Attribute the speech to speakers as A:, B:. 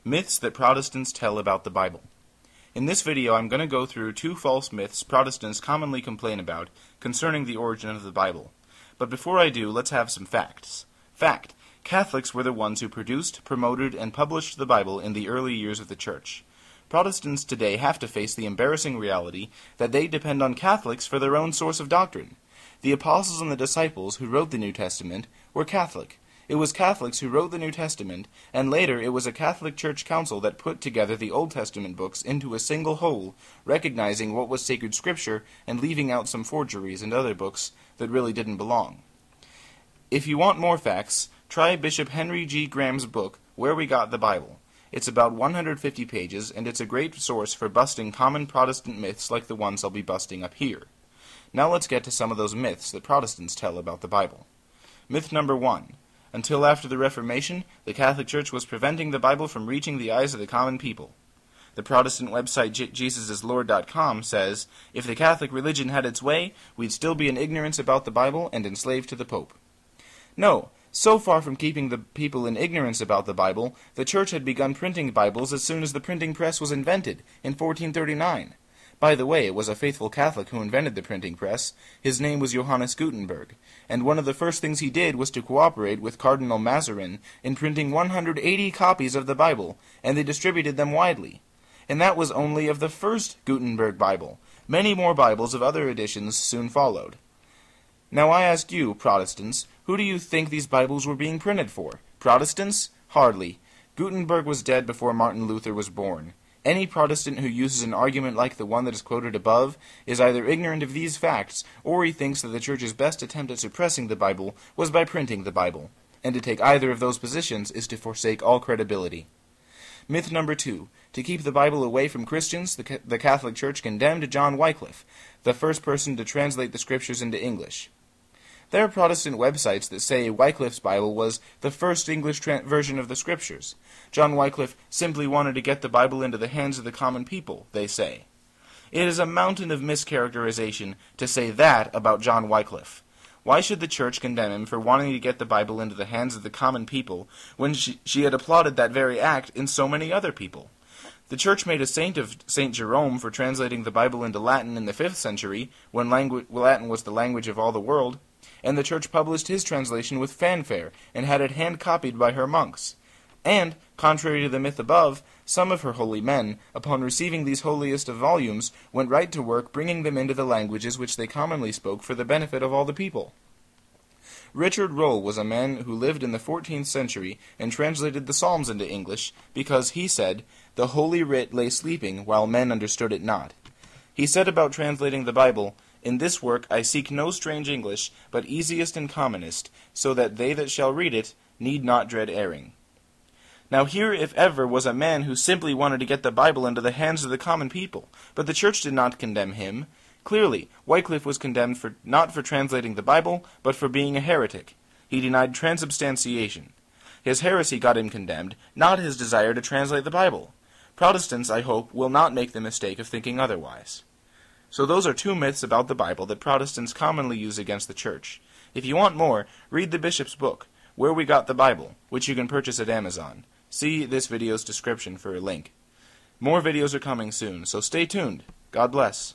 A: Myths that Protestants tell about the Bible. In this video, I'm going to go through 2 false myths Protestants commonly complain about concerning the origin of the Bible. But before I do, let's have some facts. Fact: Catholics were the ones who produced, promoted, and published the Bible in the early years of the Church. Protestants today have to face the embarrassing reality that they depend on Catholics for their own source of doctrine. The apostles and the disciples who wrote the New Testament were Catholic. It was Catholics who wrote the New Testament, and later it was a Catholic Church Council that put together the Old Testament books into a single whole, recognizing what was sacred scripture and leaving out some forgeries and other books that really didn't belong. If you want more facts, try Bishop Henry G. Graham's book, Where We Got the Bible. It's about 150 pages, and it's a great source for busting common Protestant myths like the ones I'll be busting up here. Now let's get to some of those myths that Protestants tell about the Bible. Myth number 1. Until after the Reformation, the Catholic Church was preventing the Bible from reaching the eyes of the common people. The Protestant website JesusIsLord.com says, if the Catholic religion had its way, we'd still be in ignorance about the Bible and enslaved to the Pope. No, so far from keeping the people in ignorance about the Bible, the Church had begun printing Bibles as soon as the printing press was invented, in 1439. By the way, it was a faithful Catholic who invented the printing press. His name was Johannes Gutenberg, and one of the first things he did was to cooperate with Cardinal Mazarin in printing 180 copies of the Bible, and they distributed them widely. And that was only of the first Gutenberg Bible. Many more Bibles of other editions soon followed. Now I ask you, Protestants, who do you think these Bibles were being printed for? Protestants? Hardly. Gutenberg was dead before Martin Luther was born. Any Protestant who uses an argument like the one that is quoted above is either ignorant of these facts, or he thinks that the Church's best attempt at suppressing the Bible was by printing the Bible. And to take either of those positions is to forsake all credibility. Myth number 2. To keep the Bible away from Christians, the Catholic Church condemned John Wyclif, the first person to translate the Scriptures into English. There are Protestant websites that say Wyclif's Bible was the first English version of the Scriptures. John Wyclif simply wanted to get the Bible into the hands of the common people, they say. It is a mountain of mischaracterization to say that about John Wyclif. Why should the Church condemn him for wanting to get the Bible into the hands of the common people when she had applauded that very act in so many other people? The Church made a saint of St. Jerome for translating the Bible into Latin in the 5th century, when Latin was the language of all the world, and the Church published his translation with fanfare and had it hand-copied by her monks. And, contrary to the myth above, some of her holy men, upon receiving these holiest of volumes, went right to work bringing them into the languages which they commonly spoke for the benefit of all the people. Richard Rolle was a man who lived in the 14th century and translated the Psalms into English because, he said, the Holy Writ lay sleeping while men understood it not. He said about translating the Bible, in this work I seek no strange English, but easiest and commonest, so that they that shall read it need not dread erring. Now here, if ever, was a man who simply wanted to get the Bible into the hands of the common people, but the Church did not condemn him. Clearly, Wyclif was condemned not for translating the Bible, but for being a heretic. He denied transubstantiation. His heresy got him condemned, not his desire to translate the Bible. Protestants, I hope, will not make the mistake of thinking otherwise. So those are 2 myths about the Bible that Protestants commonly use against the Church. If you want more, read the Bishop's book, Where We Got the Bible, which you can purchase at Amazon. See this video's description for a link. More videos are coming soon, so stay tuned. God bless.